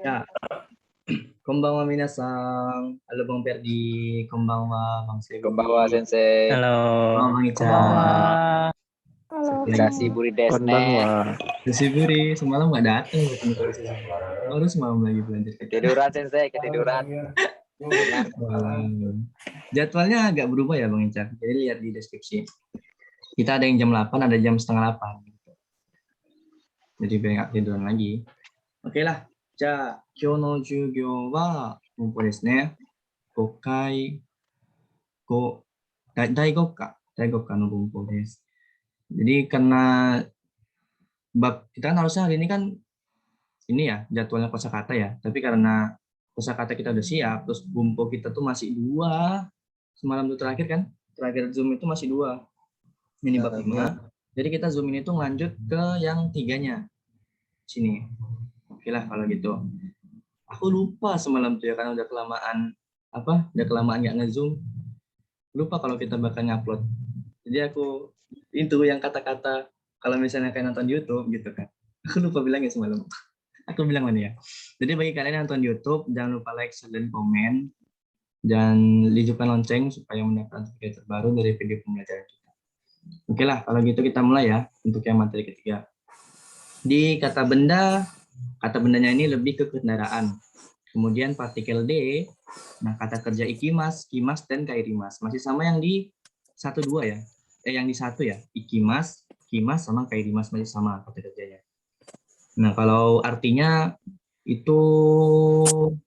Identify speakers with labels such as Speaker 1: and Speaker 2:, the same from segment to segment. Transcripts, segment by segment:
Speaker 1: Ya, konbanwa minasan. Halo Bang Ferdi, konbanwa Bang Sebi.
Speaker 2: Konbanwa Sensei.
Speaker 3: Halo.
Speaker 1: Konbanwa Bang Ica.
Speaker 4: Halo.
Speaker 2: Kasiburi desu ne.
Speaker 1: Kasiburi, semalam nggak datang buat baru semalam lagi belajar.
Speaker 2: Ketiduran Sensei, ketiduran.
Speaker 1: Jadwalnya agak berubah ya Bang Ica. Jadi lihat di deskripsi. Kita ada yang jam 8, ada jam setengah 8. Jadi biar nggak tiduran lagi. Oke lah. じゃあ、今日の授業は文法ですね。5回、第5課の文法です。Jadi karena bab kita kan harusnya hari ini kan ini ya jadwalnya kosakata ya. Tapi karena kosakata kita udah siap, terus bumpo kita tuh masih 2. Semalam tuh terakhir kan, terakhir Zoom itu masih 2. Ini bab 5. Jadi kita Zoom ini tuh lanjut ke yang 3-nya. Sini. Oke lah kalau gitu. Aku lupa semalam tuh ya karena udah kelamaan nggak nge-Zoom. Lupa kalau kita bakal ngupload. Jadi aku itu yang kata-kata kalau misalnya kayak nonton YouTube gitu kan. Aku lupa bilangnya semalam. Aku bilang mana ya. Jadi bagi kalian yang nonton YouTube jangan lupa like, share, dan komen. Dan hidupkan lonceng supaya mendapatkan video terbaru dari video pembelajaran kita. Oke lah kalau gitu kita mulai ya untuk yang materi ketiga. Di kata bendanya ini lebih ke kendaraan. Kemudian partikel D, nah kata kerja ikimas, kimas, dan kairimas. Masih sama yang di 1-2 ya. Yang di 1 ya. Ikimas, kimas, sama kairimas masih sama kata kerjanya. Nah, kalau artinya itu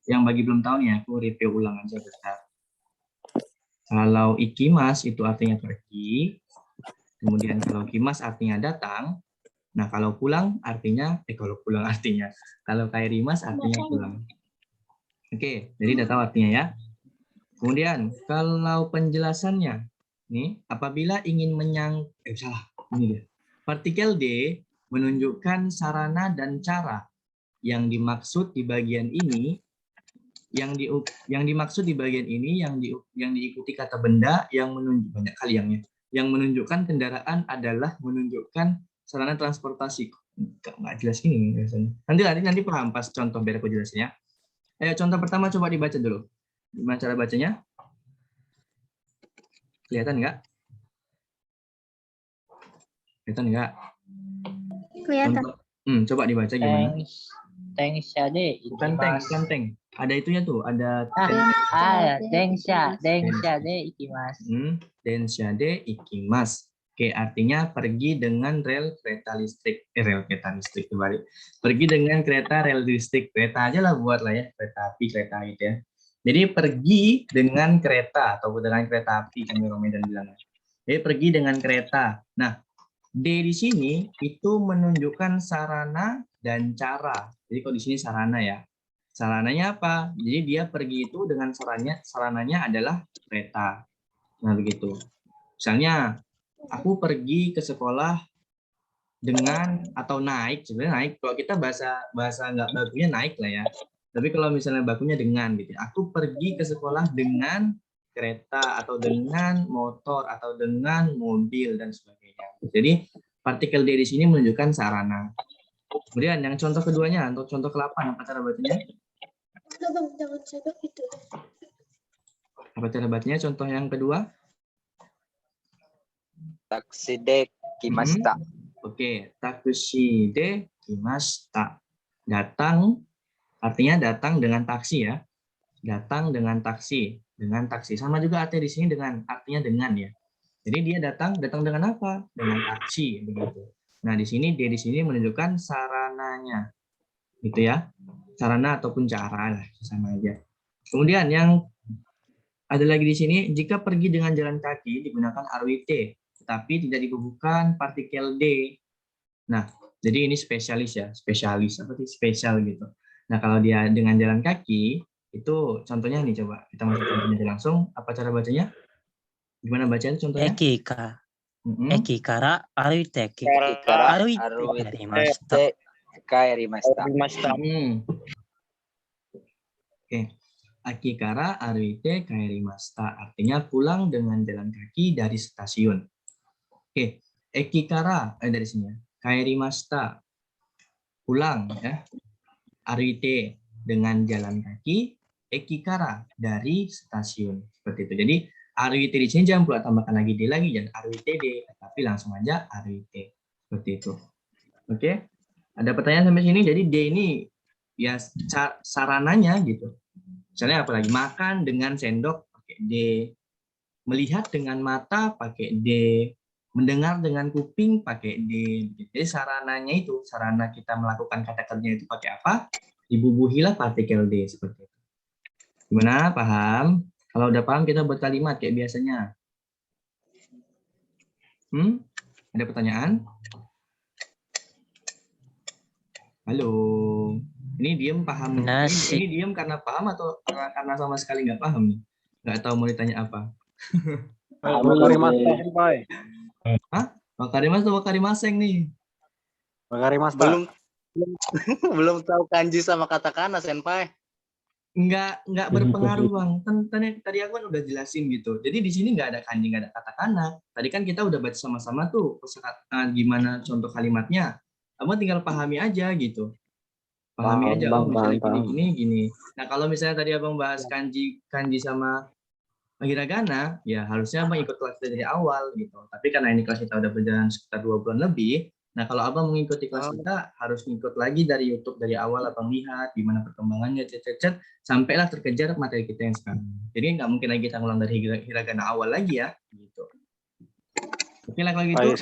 Speaker 1: yang bagi belum tahu nih, aku review ulang aja bentar. Kalau ikimas itu artinya pergi. Kemudian kalau kimas artinya datang. Nah, kalau kairimas artinya pulang. Oke, jadi udah tahu artinya ya. Kemudian, kalau penjelasannya, nih, apabila ingin partikel D menunjukkan sarana dan cara yang dimaksud di bagian ini, yang dimaksud di bagian ini, yang diikuti kata benda yang menunjuk banyak kali yang menunjukkan kendaraan adalah menunjukkan sarana transportasi. Nggak jelas ini biasanya. Nanti paham pas contoh biar aku jelasin ya. Ayo contoh pertama coba dibaca dulu. Gimana cara bacanya? Kelihatan nggak? Kelihatan nggak?
Speaker 4: Kelihatan.
Speaker 1: Coba dibaca gimana?
Speaker 3: Dengsha de
Speaker 1: Bukan tank. Ada itunya tuh, ada
Speaker 3: Dengsha de ikimasu.
Speaker 1: Densha de ikimas. Oke, artinya pergi dengan kereta listrik kembali. Pergi dengan rel listrik. Kereta aja lah buatlah ya, kereta api, kereta gitu ya. Jadi pergi dengan kereta atau dengan kereta api kan Medan bilang. Jadi pergi dengan kereta. Nah, D di sini itu menunjukkan sarana dan cara. Jadi kalau di sini sarana ya. Sarananya apa? Jadi dia pergi itu dengan sarananya adalah kereta. Nah, begitu. Misalnya aku pergi ke sekolah dengan atau naik, sebenarnya naik. Kalau kita bahasa nggak bakunya naik lah ya. Tapi kalau misalnya bakunya dengan gitu. Aku pergi ke sekolah dengan kereta atau dengan motor atau dengan mobil dan sebagainya. Jadi partikel D di sini menunjukkan sarana. Kemudian yang contoh keduanya, untuk contoh ke-8 apa cara bacanya? Apa cara bacanya contoh yang kedua?
Speaker 2: Takside kimashita.
Speaker 1: Oke, takushide kimashita. Datang, artinya datang dengan taksi ya. Datang dengan taksi. Sama juga artinya di sini artinya dengan ya. Jadi dia datang dengan apa? Dengan taksi begitu. Nah, di sini dia di sini menunjukkan sarananya. Gitu ya. Sarana ataupun cara lah, sama aja. Kemudian yang ada lagi di sini, jika pergi dengan jalan kaki digunakan RWT, tapi tidak dibubuhkan partikel D. Nah, jadi ini spesialis ya, spesial gitu. Nah, kalau dia dengan jalan kaki, itu contohnya nih coba kita masuk contohnya langsung. Apa cara bacanya? Gimana bacanya contohnya?
Speaker 3: Eki kara aruite
Speaker 2: kairimashita.
Speaker 1: Oke. Akikara aruite kairimashita. Artinya pulang dengan jalan kaki dari stasiun. Oke. Ekikara dari sini ya. Kairimashita. Pulang ya. Aruite dengan jalan kaki, ekikara dari stasiun. Seperti itu. Jadi aruite di sini jangan pula tambahkan lagi D lagi, jangan aruite D, tapi langsung aja aruite. Seperti itu. Oke. Ada pertanyaan sampai sini? Jadi D ini ya sarananya gitu. Misalnya apalagi makan dengan sendok pakai D, melihat dengan mata pakai D, mendengar dengan kuping pakai D. Jadi sarananya itu, sarana kita melakukan kata kerja itu pakai apa? Dibubuhilah partikel D seperti itu. Gimana? Paham? Kalau udah paham kita buat kalimat kayak biasanya. Ada pertanyaan? Halo. Ini diem paham. Ini diem karena paham atau karena sama sekali nggak paham nih? Nggak tahu mau ditanya apa.
Speaker 5: Wakarimasta, Senpai.
Speaker 1: Hah? Wakarimas atau wakarimaseng nih?
Speaker 5: Wakarimasta.
Speaker 6: Belum tahu kanji sama katakana, Senpai.
Speaker 1: Nggak berpengaruh, Bang. Tadi aku kan udah jelasin gitu. Jadi di sini nggak ada kanji, nggak ada katakana. Tadi kan kita udah baca sama-sama tuh gimana contoh kalimatnya. Kamu tinggal pahami aja gitu. Pahami aja, misalnya gini. Nah, kalau misalnya tadi Abang bahas kanji sama hiragana, ya harusnya Abang ikut kelas dari awal gitu. Tapi karena ini kelas kita udah berjalan sekitar 2 bulan lebih, nah kalau Abang mengikuti kelas kita harus ngikut lagi dari YouTube dari awal, Abang lihat gimana perkembangannya, sampailah terkejar materi kita yang sekarang. Jadi nggak mungkin lagi kita ngulang dari hiragana awal lagi ya, gitu. Oke lah kalau gitu.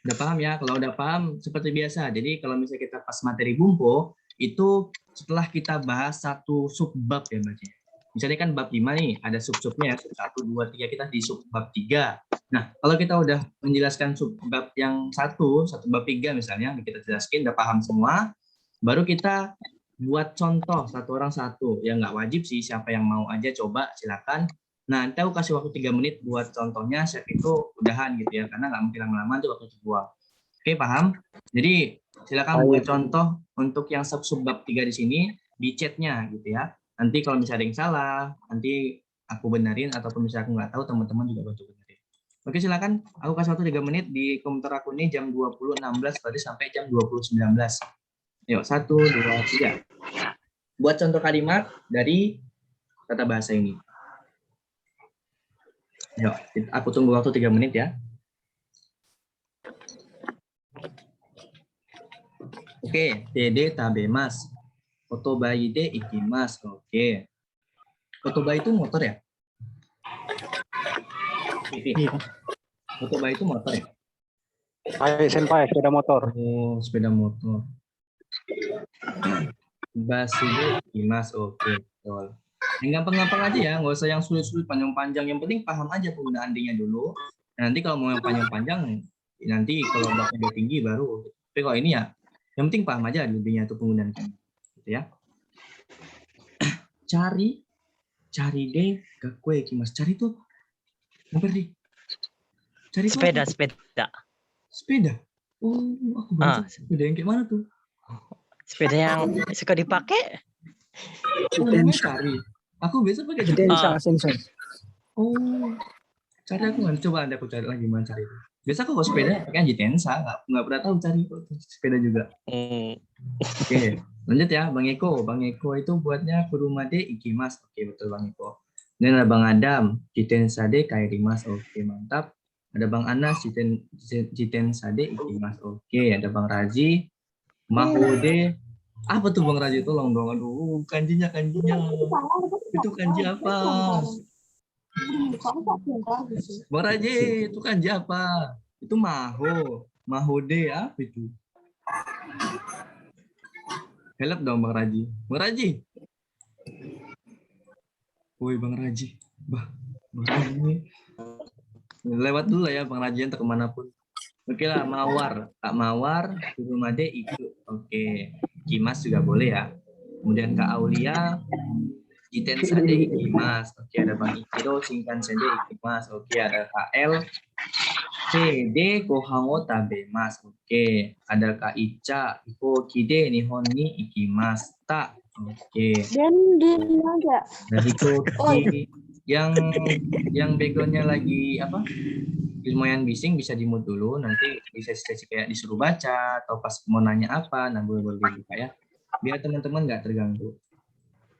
Speaker 1: Udah paham ya? Kalau udah paham seperti biasa. Jadi kalau misalnya kita pas materi bumpo, itu setelah kita bahas satu subbab ya Mbak. Misalnya kan bab 5 nih, ada sub-subnya ya, sub 1, 2, 3, kita di subbab 3. Nah, kalau kita udah menjelaskan subbab yang satu bab 3 misalnya, kita jelaskan, udah paham semua, baru kita buat contoh, satu orang satu. Ya nggak wajib sih, siapa yang mau aja coba, silakan. Nah, nanti aku kasih waktu 3 menit buat contohnya, chef itu udahan gitu ya, karena nggak mungkin lama-lama itu waktu dibuang. Oke, paham? Jadi, silakan buat contoh untuk yang subbab 3 di sini, di chatnya gitu ya. Nanti kalau misalnya ada yang salah, nanti aku benerin, ataupun misalnya aku nggak tahu, teman-teman juga bantu benerin. Oke, silakan. Aku kasih waktu 3 menit di komputer aku ini jam 20.16 tadi sampai jam 20.19. Yuk, 1, 2, 3. Buat contoh kalimat dari tata bahasa ini. Yuk, aku tunggu waktu 3 menit ya. Oke, Dede tabemas. Otobai de ikimasu. Oke. Otobai itu motor ya? Otobai itu motor ya?
Speaker 5: Senpai, sepeda motor.
Speaker 1: Oh, sepeda motor. Basu de ikimasu. Oke, betul. Yang gampang-gampang aja ya, nggak usah yang sulit-sulit, panjang-panjang. Yang penting paham aja penggunaan D-nya dulu. Nanti kalau mau yang panjang-panjang, nanti kalau babnya udah tinggi baru. Tapi kalau ini ya, yang penting paham aja D-nya itu penggunaan gitu ya. Cari deh gakue kimas. Cari tuh apa sih? Cari
Speaker 3: sepeda.
Speaker 1: Sepeda. Oh, aku baca sepeda yang kayak mana tuh?
Speaker 3: Sepeda yang suka dipakai.
Speaker 1: Oh, namanya cari. Aku biasa pakai
Speaker 5: Sensor.
Speaker 1: Oh, cari aku nggak coba aku cari lagi gimana cari itu. Biasa aku kalau sepeda pakai Jitensa, nggak pernah tahu cari sepeda juga. Oke, lanjut ya, Bang Eko. Bang Eko itu buatnya kurumade ikimas. Oke, betul Bang Eko. Ini ada Bang Adam, Jitensa de kairimas. Oke, mantap. Ada Bang Anas, Jitensa de ikimas. Oke, ada Bang Raji, Mahode. Apa tuh Bang Raji? Tolong dong. Aduh, kanjinya. Itu kanji apa? Bang Raji, itu kanji apa? Itu mahode apa itu? Help dong Bang Raji. Bang Raji. Woi Bang Raji. Bang Raji. Lewat dulu ya Bang Raji untuk kemanapun. Oke lah, Mawar. Kak Mawar, Kurumade ikut. Oke. Kimas juga boleh ya. Kemudian Kak Aulia, Jiten Sade ikimas. Oke, ada Bang Ikiro, Singkan Sade ikimas. Oke, ada Kak L, CD Kohango tabemas. Oke, ada Kak Ica, Iko Kide Nihon ni ikimas. Ta. Oke.
Speaker 4: Dan aja.
Speaker 1: Dari Koki yang backgroundnya lagi apa? Lumayan bising, bisa di mute dulu, nanti di sesi kayak disuruh baca atau pas mau nanya apa, nah boleh buka ya. biar teman-teman nggak terganggu.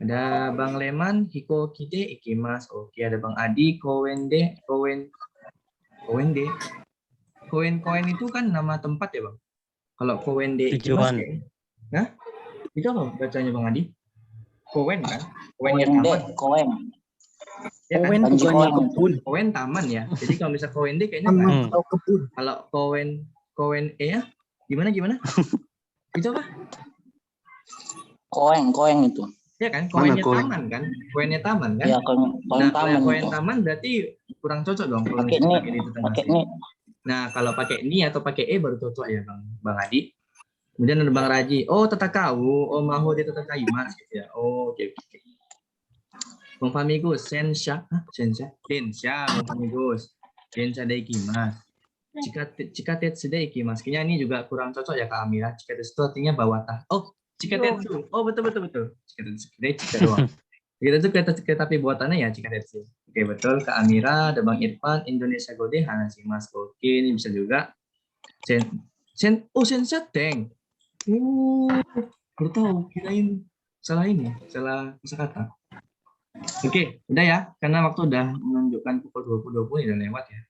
Speaker 1: Ada Bang Leman, Hiko Kite, Ikimas. Oke, ada Bang Adi, Kowende, Kowende. Koen itu kan nama tempat ya Bang? Kalau Kowende Ikimas,
Speaker 3: Tujuan.
Speaker 1: nah itu apa bacanya Bang Adi? Koen kan? Koennya taman.
Speaker 7: Koen.
Speaker 1: Ya kan?
Speaker 5: Kowen
Speaker 7: Kanji
Speaker 5: bukannya
Speaker 7: koen.
Speaker 5: kebun.
Speaker 1: Koen taman ya. Jadi kalau misal Kowende kayaknya
Speaker 5: Taman
Speaker 1: nggak.
Speaker 5: atau kebun.
Speaker 1: Kalau Koen ya? Gimana? Itu apa?
Speaker 7: Koen itu.
Speaker 1: Ya kan?
Speaker 6: Mana
Speaker 1: Koennya
Speaker 6: koen?
Speaker 1: taman kan? Koennya taman kan?
Speaker 7: Ya koen
Speaker 1: Nah, kalau
Speaker 7: taman
Speaker 1: koen
Speaker 7: itu.
Speaker 1: taman berarti kurang cocok dong kalau
Speaker 7: Pakai
Speaker 1: misalnya
Speaker 7: ini,
Speaker 1: di tetangga
Speaker 7: pakai
Speaker 1: sini.
Speaker 7: ini.
Speaker 1: Nah, kalau pakai ni atau pakai e baru cocok ya Bang Adi. Kemudian ada Bang Raji. Oh, tatakau. Oh, maho dia tatakayimasu gitu ya. Oh, oke. Bang Famigus, Sensha. Densha, Bang Famigus. Densha daikimasu. Chikatetsu daikimasu. Kayaknya ini juga kurang cocok ya Kak Amira. Chikatetsu itu artinya bawah tah. Oh, Chikatetsu. Oh, betul. Chikatetsu. Chika doang. Chikatetsu kereta api buatannya ya Chikatetsu. Oke, betul. Kak Amira, ada Bang Irfan, Indonesia Gode, Hanashimasu. Oke, ini bisa juga. Sensha Tank. Baru tahu, kirain salah salah kosakata. Oke, udah ya, karena waktu udah menunjukkan pukul 20.20 udah lewat ya.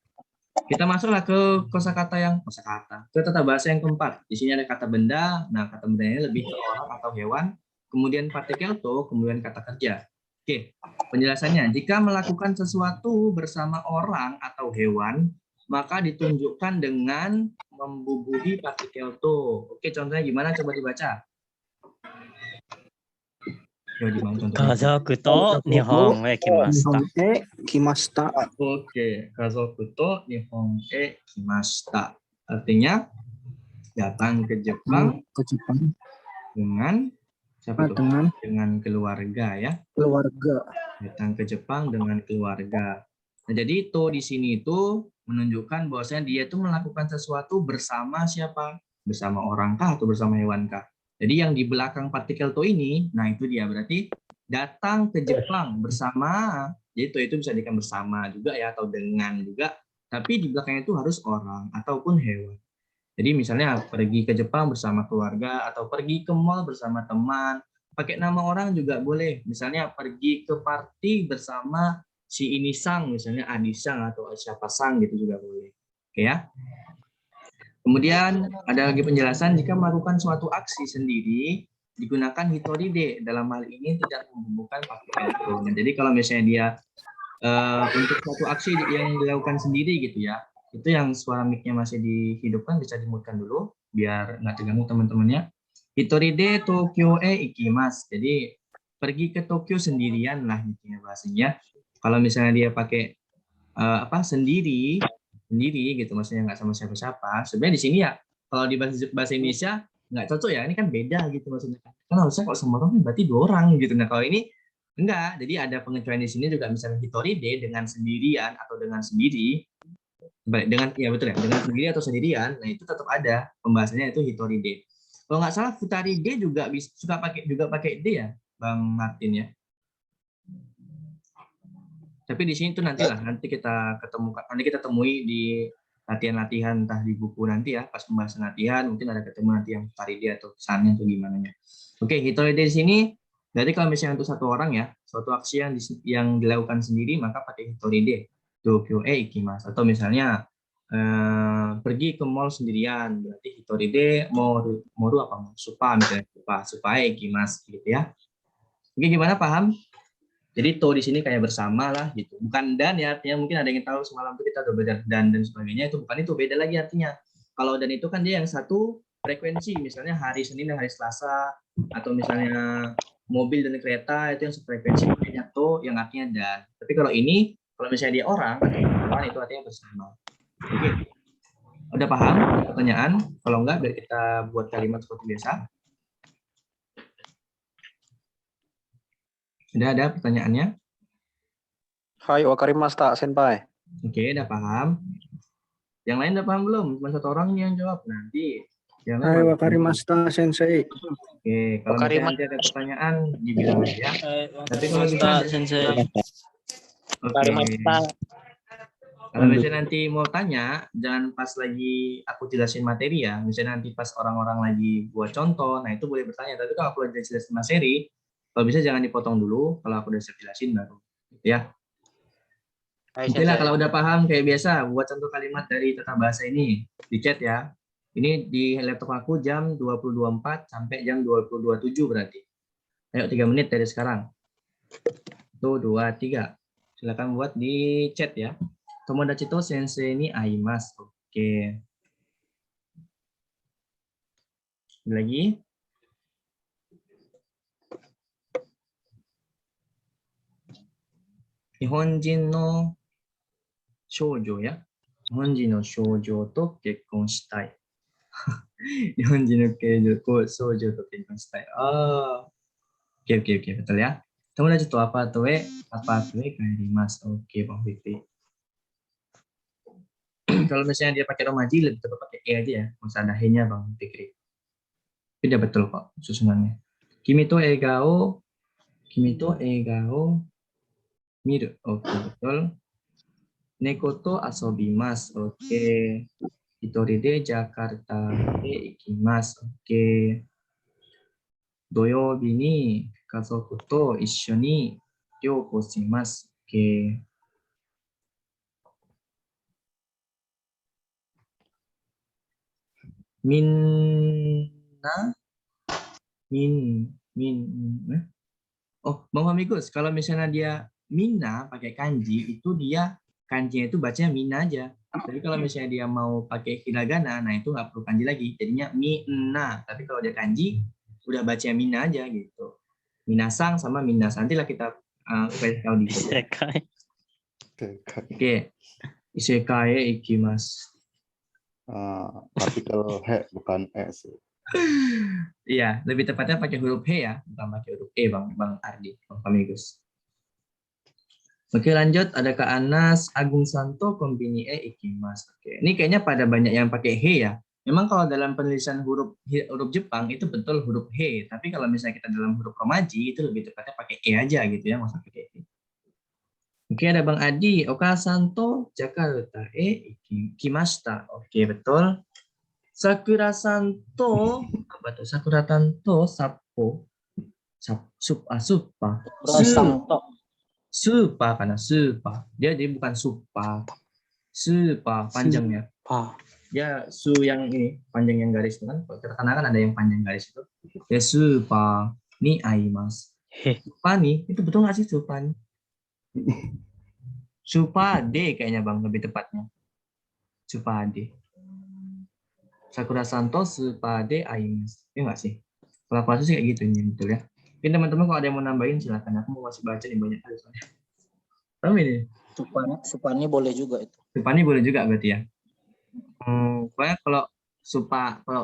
Speaker 1: Kita masuklah ke ke tata bahasa yang keempat. Di sini ada kata benda, nah kata bendanya lebih ke orang atau hewan, kemudian partikel to, kemudian kata kerja. Oke, penjelasannya, jika melakukan sesuatu bersama orang atau hewan, maka ditunjukkan dengan membubuhi partikel to. Oke, contohnya gimana? Coba dibaca. Coba gimana contohnya?
Speaker 3: Kazoku to Nihon e kimashita.
Speaker 5: Kimasta.
Speaker 1: Oke, kazoku to Nihon e kimashita. Artinya datang ke Jepang
Speaker 5: Ke Jepang
Speaker 1: dengan siapa tuh?
Speaker 5: dengan
Speaker 1: Dengan keluarga ya.
Speaker 5: keluarga.
Speaker 1: Datang ke Jepang dengan keluarga. Nah, jadi to di sini itu menunjukkan bahwasanya dia itu melakukan sesuatu bersama siapa? Bersama orang kah atau bersama hewan kah? Jadi yang di belakang partikel to ini, nah itu dia berarti datang ke Jepang bersama. Jadi to itu bisa dikatakan bersama juga ya atau dengan juga. Tapi di belakangnya itu harus orang ataupun hewan. Jadi misalnya pergi ke Jepang bersama keluarga atau pergi ke mall bersama teman. Pakai nama orang juga boleh. Misalnya pergi ke party bersama si ini sang, misalnya Adi sang atau siapa sang gitu juga boleh. Oke ya. Kemudian ada lagi penjelasan jika melakukan suatu aksi sendiri digunakan hitoride. Dalam hal ini tidak menghubungkan partikel to. Nah, jadi kalau misalnya dia untuk suatu aksi yang dilakukan sendiri gitu ya, itu yang suara mic-nya masih dihidupkan bisa dimutkan dulu biar nggak terganggu teman-temannya. Hitoride Tokyo ikimasu. Jadi pergi ke Tokyo sendirian lah intinya bahasanya. Kalau misalnya dia pakai sendiri gitu, maksudnya nggak sama siapa-siapa. Sebenarnya di sini ya kalau di bahasa Indonesia nggak cocok ya. Ini kan beda gitu maksudnya. Kan harusnya kalau sama orang berarti 2 orang gitu. Nah kalau ini enggak. Jadi ada pengecualian di sini juga misalnya hitoride dengan sendirian atau dengan sendiri. Dengan ya betul ya dengan sendiri atau sendirian. Nah itu tetap ada pembahasannya itu hitoride. Kalau nggak salah futaride juga suka pakai d ya Bang Martin ya. Tapi di sini tuh nanti kita temui di latihan-latihan entah di buku nanti ya pas pembahasan latihan mungkin ada ketemu nanti yang futaride atau kesannya atau gimana nya. Oke, hitoride di sini berarti kalau misalnya untuk satu orang ya suatu aksi yang dilakukan sendiri maka pakai hitoride. Tokyo ikimasu atau misalnya pergi ke mall sendirian berarti hitoride moru apa supa misalnya supa ikimasu gitu ya. Oke, gimana paham? Jadi to di sini kayak bersama lah gitu. Bukan dan ya artinya mungkin ada yang tahu semalam itu kita udah belajar dan sebagainya itu bukan itu beda lagi artinya. Kalau dan itu kan dia yang satu frekuensi misalnya hari Senin dan hari Selasa atau misalnya mobil dan kereta itu yang sefrekuensi makanya to yang artinya dan. Tapi kalau ini kalau misalnya dia orang atau hewan itu artinya bersama. Oke. Udah paham pertanyaan? Kalau enggak biar kita buat kalimat seperti biasa. Sudah ada pertanyaannya?
Speaker 5: Hai wakarimashita senpai.
Speaker 1: Oke, udah paham. Yang lain udah paham belum? Cuma satu orang nih yang jawab. Nanti.
Speaker 5: Hai wakarimashita sensei.
Speaker 1: Oke, kalau misalnya nanti ada pertanyaan, dibilang aja ya. Tapi kalau kita
Speaker 3: Sensei.
Speaker 1: Oke. Kalau misalnya nanti mau tanya, jangan pas lagi aku jelasin materi ya. Misalnya nanti pas orang-orang lagi buat contoh, nah itu boleh bertanya. Tapi kalau aku udah jelasin materi, kalau bisa jangan dipotong dulu. Kalau aku udah siap jelasin baru. Ya.
Speaker 6: Hai,
Speaker 1: Oke lah,
Speaker 6: Sensei.
Speaker 1: kalau udah paham kayak biasa, buat contoh kalimat dari tata bahasa ini di chat ya. Ini di laptop aku jam 20.24 sampai jam 20.27 berarti. Ayo 3 menit dari sekarang. 1, 2, 3. Silakan buat di chat ya. Tomodachi to sensei ni aimasu. Oke. Lagi. Nihonjin no shoujo ya. Nihonjin no shoujo to kekkon shitai. Nihonjin no shoujo to kekkon shitai. Oh. Oke, betul ya. Tomodachi to apart e kaerimasu. Oke, Bang Fikri. Kalau misalnya dia pakai romaji, lebih tepat pakai e aja ya. Nggak usah ada he-nya, Bang Fikri. Tidak betul kok susunannya. Kimi to egao miru. Oke, betul. Neko to asobimasu. Oke. Hitori de Jakarta e ikimasu. Oke. Doyoubi ni kazoku to issho ni ryoko shimasu. Oke. Minna Oh, Bang Amigos, kalau misalnya dia Minna pakai kanji, itu dia kanjinya itu bacanya Minna aja. Tapi kalau misalnya dia mau pakai hiragana, nah itu nggak perlu kanji lagi. Jadinya Minna. Tapi kalau dia kanji, udah bacanya Minna aja gitu. Minasang sama Minnas. Nantilah kita tahu di situ.
Speaker 3: Isekai.
Speaker 1: Oke. Isekai ikimasu.
Speaker 7: Partikel he bukan s.
Speaker 1: Iya, lebih tepatnya pakai huruf he ya, bukan pakai huruf e, Bang Ardi, Bang Pamigus. Oke, lanjut. Ada Kak Anas, Agung Santo, kombini e ikimasu. Oke, ini kayaknya pada banyak yang pakai he ya. Memang kalau dalam penulisan huruf Jepang itu betul huruf he, tapi kalau misalnya kita dalam huruf romaji itu lebih tepatnya pakai e aja gitu ya, nggak usah pakai he. Oke, ada Bang Adi, Oka Santo, Jakarta e ikimashita. Oke, betul. Sakura Santo, apa tuh? Sakura Tanto, Sappo, Supa, Supa karena Supa. Dia bukan Supa, Supa panjangnya. Ya su yang ini panjang yang garis itu kan. Karena kan ada yang panjang garis itu. Ya Supa ni aimas. Supa nih, itu betul nggak sih Supa nih? Supa D kayaknya Bang lebih tepatnya. Supa D. Sakura Santo Supade Aimas. Ya nggak sih? Kalau aku sih kayak gitu ini betul ya. Mungkin teman-teman kalau ada yang mau nambahin silakan. Aku mau masih baca nih banyak hal soalnya. Tahu ini?
Speaker 8: Supani boleh juga itu.
Speaker 1: Supani boleh juga berarti ya. Pokoknya kalau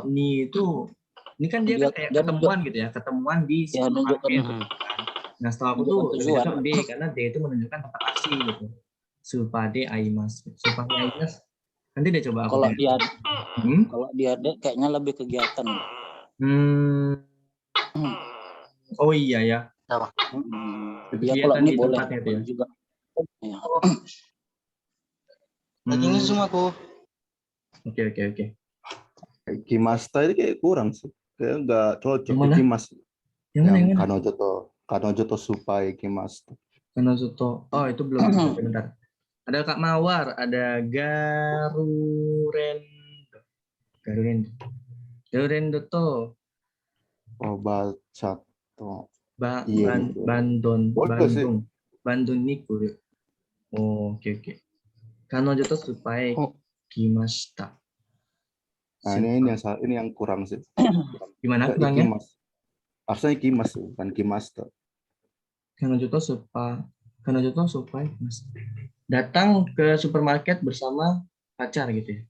Speaker 1: ni itu ini kan dia kan kayak ketemuan gitu ya, ketemuan di supermarket. Nah, setelah aku tuh lebih cocok D karena D itu menunjukkan tempat aksi gitu. Supade Aimas. Supade Aimas. Nanti dia coba aku
Speaker 8: kalau dia kayaknya lebih kegiatan.
Speaker 1: Oh iya ya.
Speaker 8: Dia kalau ini boleh
Speaker 1: ya.
Speaker 8: juga. Ya.
Speaker 6: Lagi ini semua aku.
Speaker 1: Oke.
Speaker 7: Ikimasta ini kayak kurang sih. Kayak nggak cocok. Ikimas.
Speaker 1: Yang
Speaker 7: Kanojo to supa ikimasta.
Speaker 1: Kanojo to. Oh itu belum. Bentar. Ada Kak Mawar, ada Garurendo to.
Speaker 7: Oh, baca to.
Speaker 1: Bandung niku. Oh, oke. Kanojo to supai kimashita.
Speaker 7: Nah, ini yang kurang sih.
Speaker 1: Gimana kurangnya?
Speaker 7: Harusnya ikimas, bukan kimasta.
Speaker 1: Kanojo to supai kimashita. Datang ke supermarket bersama pacar gitu ya.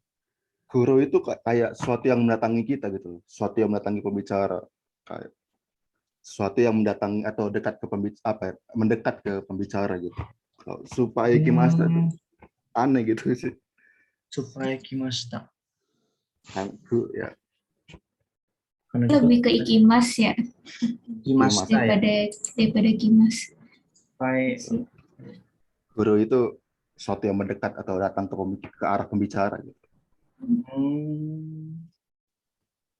Speaker 7: Guru itu kayak sesuatu yang mendatangi kita gitu, sesuatu yang mendatangi pembicara, kayak sesuatu yang mendatangi atau mendekat ke pembicara gitu. Supaya kimasta aneh gitu sih.
Speaker 1: Supaya kimasta.
Speaker 7: Ya.
Speaker 4: Lebih ke ikimas ya.
Speaker 1: Kimasta
Speaker 4: daripada kimas.
Speaker 1: Supaya
Speaker 7: guru itu sesuatu yang mendekat atau datang ke arah pembicara gitu.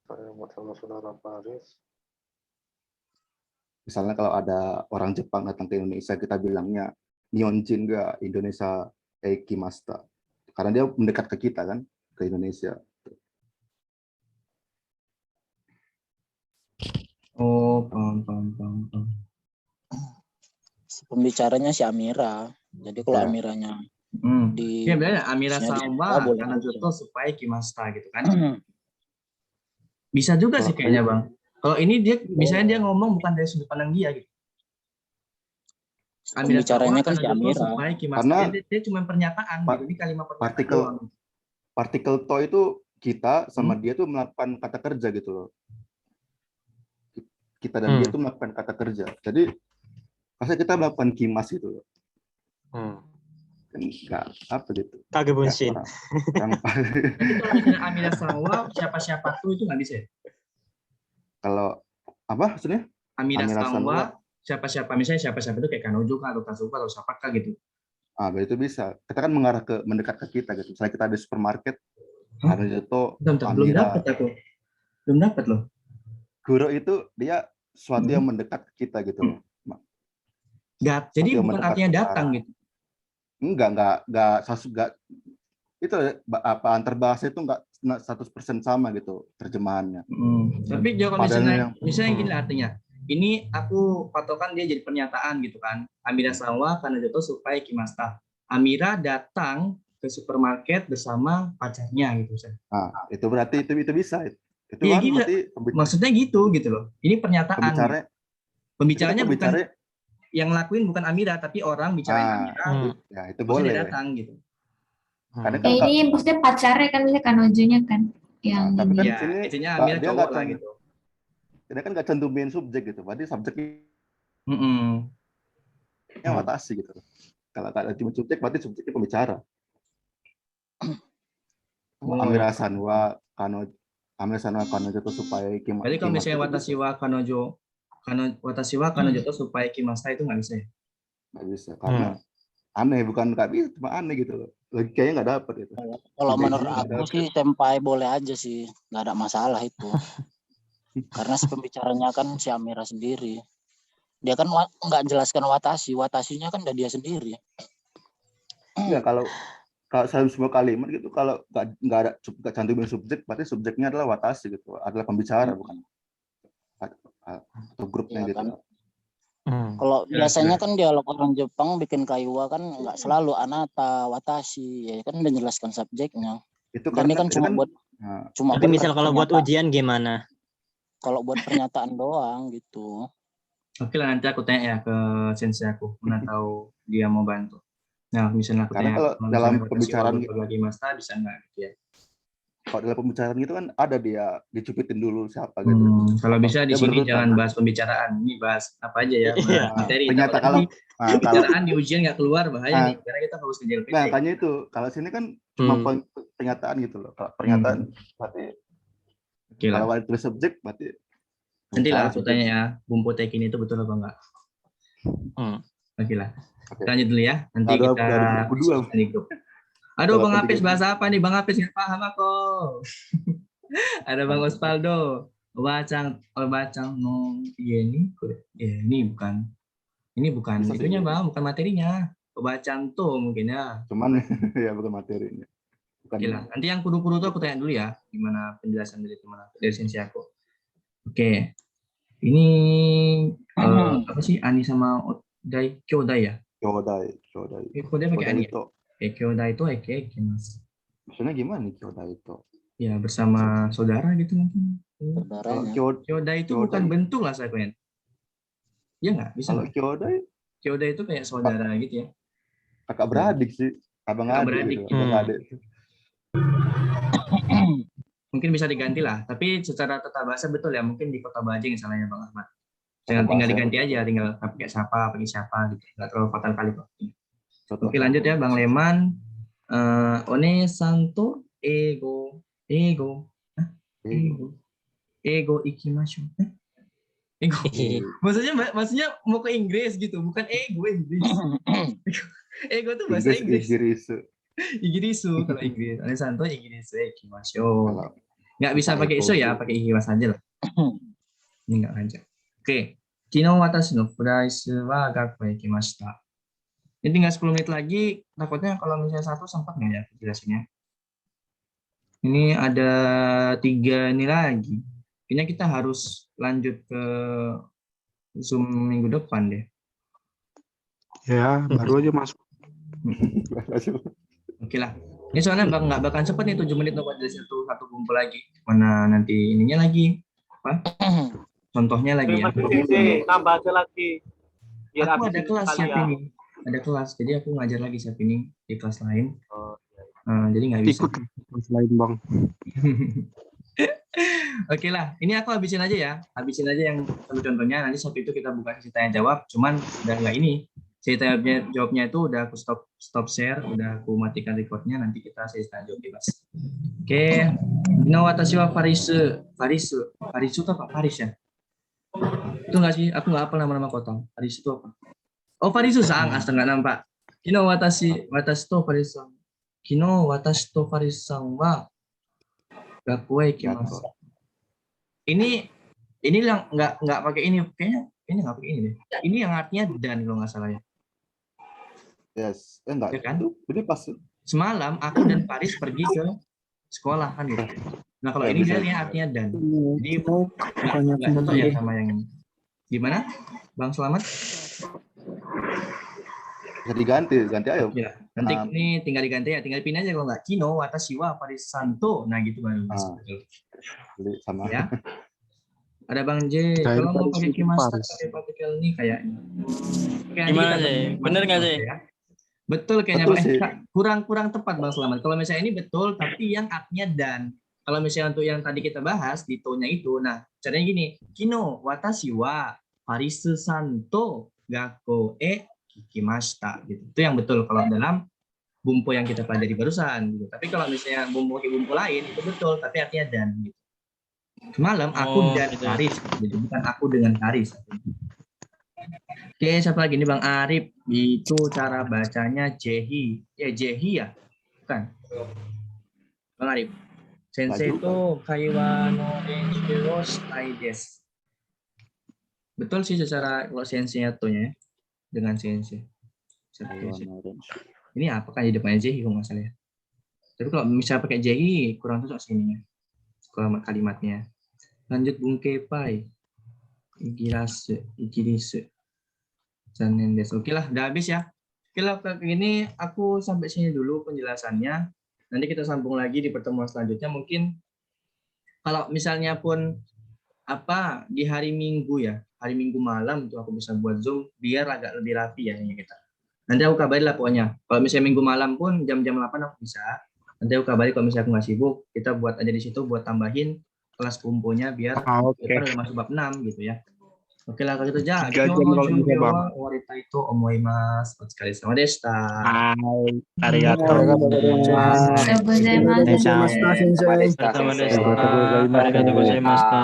Speaker 5: Saya buat sama saudara Paris.
Speaker 7: Misalnya kalau ada orang Jepang datang ke Indonesia, kita bilangnya Nihonjin ga Indonesia Kimasta. Karena dia mendekat ke kita kan, ke Indonesia.
Speaker 1: Oh, paham.
Speaker 8: Pembicaranya si Amira. Jadi kalau
Speaker 7: Ya.
Speaker 8: Amiranya di
Speaker 1: Ya benar, Amira
Speaker 8: maksudnya di
Speaker 1: sama
Speaker 8: boleh
Speaker 1: karena
Speaker 8: aja.
Speaker 1: Joto supaya Kimasta gitu kan. Bisa juga sih kayaknya Bang. Kalau ini dia misalnya dia ngomong bukan dari sudut pandang dia gitu. Amira
Speaker 8: Pembicaranya
Speaker 1: sama
Speaker 8: kan
Speaker 1: karena
Speaker 8: si
Speaker 1: Joto
Speaker 8: Amira.
Speaker 1: supaya Kimasta.
Speaker 7: Karena
Speaker 1: Dia cuma pernyataan gitu. Ini kalimat pernyataan doang.
Speaker 7: Partikel to itu kita sama dia tuh melakukan kata kerja gitu loh. Kita dan dia tuh melakukan kata kerja. Jadi masa kita melakukan kimas gitu loh. Kan nggak apa gitu.
Speaker 3: Kage bunshin.
Speaker 7: Kurang.
Speaker 1: Tapi kalau misalnya Amira Sawa siapa tuh itu nggak bisa ya?
Speaker 7: Kalau apa maksudnya?
Speaker 1: Amira
Speaker 7: Amira
Speaker 1: Sawa siapa misalnya siapa itu kayak Kanojo kah atau Kazuka atau siapakah gitu.
Speaker 7: Itu bisa. Kita kan mengarah ke mendekat ke kita gitu. Misalnya kita ada di supermarket, ada Joto,
Speaker 1: Bentar, belum
Speaker 7: Amira.
Speaker 1: dapat aku. Belum dapat loh.
Speaker 7: Guru itu dia sesuatu yang mendekat ke kita gitu loh.
Speaker 1: Jadi
Speaker 7: yang
Speaker 1: bukan
Speaker 7: mendekat
Speaker 1: artinya
Speaker 7: ke
Speaker 1: datang
Speaker 7: arah.
Speaker 1: gitu.
Speaker 7: Enggak itu apa antar bahasa itu enggak 100% sama gitu terjemahannya.
Speaker 1: Tapi kalau
Speaker 7: Padahal
Speaker 1: misalnya gini lah artinya. Ini aku patokan dia jadi pernyataan gitu kan. Amira Sawa karena Joto supaya Kimasta. Amira datang ke supermarket bersama pacarnya gitu.
Speaker 7: Nah, itu berarti itu bisa. Itu
Speaker 1: Iya
Speaker 7: kan
Speaker 1: gitu.
Speaker 7: berarti
Speaker 1: Maksudnya gitu loh. Ini pernyataan. Pembicaranya bukan yang ngelakuin bukan Amira tapi orang bicarain Amira.
Speaker 7: Ya itu boleh.
Speaker 1: Dia datang gitu.
Speaker 4: Ini maksudnya pacarnya kan, misalnya Kanojonya kan yang
Speaker 7: tapi kan
Speaker 4: ini.
Speaker 1: Ya,
Speaker 7: sini
Speaker 1: intinya Amira
Speaker 7: dia
Speaker 1: cowok lah gitu.
Speaker 7: Dia kan nggak cantumin subjek gitu. Berarti subjeknya watashi gitu. Kalau ada cuma subjek berarti subjeknya pembicara. Amira Sanwa Kanojo itu supaya Kimasta.
Speaker 1: Jadi kalau misalnya Watashi wa Kanojo itu supaya Kimasta itu nggak bisa ya?
Speaker 7: Nggak bisa karena aneh, bukan nggak bisa, cuma aneh gitu loh. Logikanya nggak dapet gitu.
Speaker 8: Kalau menurut aku sih senpai boleh aja sih, nggak ada masalah itu. Karena si pembicaranya kan si Amira sendiri. Dia kan nggak jelaskan Watashinya kan udah dia sendiri.
Speaker 7: Ya kalau semua kalimat gitu, kalau nggak cantumin subjek, berarti subjeknya adalah Watashi gitu, adalah pembicara bukan atau grupnya gitu.
Speaker 8: Kan? Kalau biasanya kan dialog orang Jepang bikin kaiwa kan nggak selalu anata, watashi, ya kan udah jelaskan subjeknya.
Speaker 7: Itu
Speaker 8: Dan ini kan cuma
Speaker 3: tapi misal kalau buat ujian gimana?
Speaker 8: Kalau buat pernyataan doang gitu.
Speaker 1: Oke lah, nanti aku tanya ya ke sensei aku, mana tahu dia mau bantu. Nah, misalnya aku
Speaker 7: karena
Speaker 1: tanya
Speaker 7: kalau dalam pembicaraan
Speaker 1: lagi Masta bisa nggak gitu ya?
Speaker 7: Kalau dalam pembicaraan gitu kan ada dia dicupitin dulu siapa gitu.
Speaker 1: Kalau bisa di sini
Speaker 7: berurutan.
Speaker 1: jangan bahas pembicaraan, ini bahas apa aja ya, materi.
Speaker 7: Ternyata kalau
Speaker 1: pembicaraan di ujian nggak keluar bahaya nih, karena kita harus kejar PT.
Speaker 7: Nah, makanya itu kalau sini kan cuma pernyataan gitu loh. Kalau pernyataan berarti kalau ada tulis subjek berarti
Speaker 1: nanti lah aku tanya ya, Bumpotek ini itu betul apa enggak? Oke lah. Lanjut dulu ya. Nanti kita diskusi di grup. Aduh, Bang Apis bahasa apa nih? Bang Apis nggak paham aku. Ada Bang Ospaldo. Bacang nong ini bukan itunya Bang, bukan materinya. Bacang tuh mungkin ya.
Speaker 7: Cuman ya bukan materinya.
Speaker 1: Oke lah. Nanti yang kudu-kudu tuh aku tanya dulu ya, gimana penjelasan dari sensei aku. Oke. Ini apa sih Ani sama Odai Kyodai ya?
Speaker 7: Kyodai.
Speaker 1: Kyodai pakai Ani. Kyodai itu Mas.
Speaker 7: Maksudnya gimana nih Kyodai itu?
Speaker 1: Ya bersama saudara gitu mungkin.
Speaker 8: Saudaranya.
Speaker 1: Kyodai itu bukan bentuk lah saya pengen. Ya nggak bisa.
Speaker 7: Kalau Kyodai
Speaker 1: itu kayak saudara gitu ya.
Speaker 7: Kakak beradik sih, abang adik. Gitu. Abang adik.
Speaker 1: Mungkin bisa diganti lah, tapi secara tata bahasa betul ya, mungkin di Kota Bajing salahnya Bang Ahmad. Jangan tinggal diganti aja, tinggal pakai siapa gitu. Nggak terlalu fatal kali kok. Oke lanjut ya Bang Leman. One santo ego ikimashu. Ego. Maksudnya mau ke Inggris gitu, bukan ego Inggris. Ego tuh bahasa Inggris.
Speaker 7: Igirisu.
Speaker 1: Igirisu kalau Inggris. Alessandro Igirisu ikimashou.
Speaker 7: Kalau
Speaker 1: Nggak bisa pakai iso ya, pakai ikiwas aja lah. Ini nggak lancar. Oke. Kino watashi no furaisu wa gakkou e ikimashita. Ini tinggal 10 menit lagi. Takutnya kalau misalnya satu sempat nggak ya jelasinnya? Ini ada 3 ini lagi. Kayaknya kita harus lanjut ke Zoom minggu depan deh.
Speaker 5: Ya, baru aja masuk.
Speaker 1: Oke lah. Ini soalnya nggak bakal cepet nih 7 menit buat jelasin satu kumpul lagi. Mana nanti ininya lagi. Apa? Contohnya lagi ya.
Speaker 9: Tambah aja lagi. Biar
Speaker 1: Aku ada
Speaker 9: habisin
Speaker 1: kelas siap
Speaker 9: sekalian.
Speaker 1: ini. Ada kelas. Jadi aku ngajar lagi siap ini di kelas lain.
Speaker 9: Oh,
Speaker 1: Jadi nggak bisa.
Speaker 5: Ikut selain Bang.
Speaker 1: Oke lah. Ini aku habisin aja ya. Habisin aja yang satu contohnya. Nanti saat itu kita buka sesi tanya jawab. Cuman udah nggak ini. Sesi tanya jawabnya itu udah aku stop share. Udah aku matikan recordnya. Nanti kita sesi tanya jawab bebas. Oke. No watashi wa Parisu. Parisu itu apa? Paris ya? Itu nggak sih? Aku nggak hafal nama-nama kota. Paris itu apa? Oh, Parisu-san. Astaga, nggak nampak. Kino watashi to Parisu-san. Kino watashi to Parisu-san wa gakkou e ikimasu. Ini yang nggak pakai ini. Kayaknya nggak pakai ini deh. Ini yang artinya dan kalau nggak salah ya.
Speaker 7: Yes. Enggak.
Speaker 1: Ya kan?
Speaker 7: Ini pas.
Speaker 1: Semalam aku dan Paris pergi ke sekolah kan gitu. Nah kalau ini dia artinya dan. Jadi nggak cocok ya sama yang ini. Gimana, Bang Selamat?
Speaker 7: Bisa diganti ayo.
Speaker 1: Ya, nanti ini tinggal diganti ya, tinggal pindah aja kalau nggak. Kino watashi wa Parisanto. Nah gitu baru.
Speaker 7: Beli sama.
Speaker 1: Ya. Ada Bang J.
Speaker 5: Kayak
Speaker 1: Kalau mau
Speaker 5: Paris
Speaker 1: pakai
Speaker 5: itu
Speaker 1: kimas
Speaker 5: Paris.
Speaker 1: pakai partikel ini kayaknya.
Speaker 3: Gimana sih? Bener nggak sih?
Speaker 1: Betul kayaknya
Speaker 7: Betul
Speaker 1: Bang.
Speaker 7: sih.
Speaker 1: Kurang tepat Bang Selamat. Kalau misalnya ini betul, tapi yang artinya dan. Kalau misalnya untuk yang tadi kita bahas di to-nya itu, nah caranya gini. Kino watashi wa Parisu santo gakkou e ikimashita. Gitu. Itu yang betul kalau dalam bumpo yang kita pelajari barusan. Gitu. Tapi kalau misalnya bumpo lain itu betul, tapi artinya dan. Gitu. Semalam aku dan
Speaker 3: gitu.
Speaker 1: Haris, jadi bukan aku dengan Haris. Oke, siapa lagi ini Bang Arif? Itu cara bacanya Jehi. Jehi ya? Bukan. Bang Arif. Sensei itu kaiwa no renshu wo shitai desu. Betul sih secara kalau sensei nya dengan sensei. Ini apa kan di depannya Jehi kalau nggak salah ya. Tapi kalau misalnya pakai Jehi kurang cocok sih ininya. Kalimatnya. Lanjut Bung Kepai. Igirisu. Zanen desu. Oke lah, udah habis ya. Oke lah, ini aku sampai sini dulu penjelasannya. Nanti kita sambung lagi di pertemuan selanjutnya. Mungkin kalau misalnya pun apa di hari Minggu ya, hari Minggu malam tuh aku bisa buat Zoom biar agak lebih rapi ya ini kita. Nanti aku kabarin lah pokoknya. Kalau misalnya Minggu malam pun jam-jam 8 aku bisa. Nanti aku kabarin kalau misalnya aku nggak sibuk, kita buat aja di situ buat tambahin kelas kumpunya biar kita udah masuk bab 6 gitu ya. Oke lah kalau gitu aja.
Speaker 5: 3 jam kalau bisa, Bang.
Speaker 1: Warita itu omoimasu. Sekali sama Desta.
Speaker 3: Arigato.
Speaker 4: Arigatou gozaimasu.
Speaker 3: Sama desa. Arigato gozaimasu.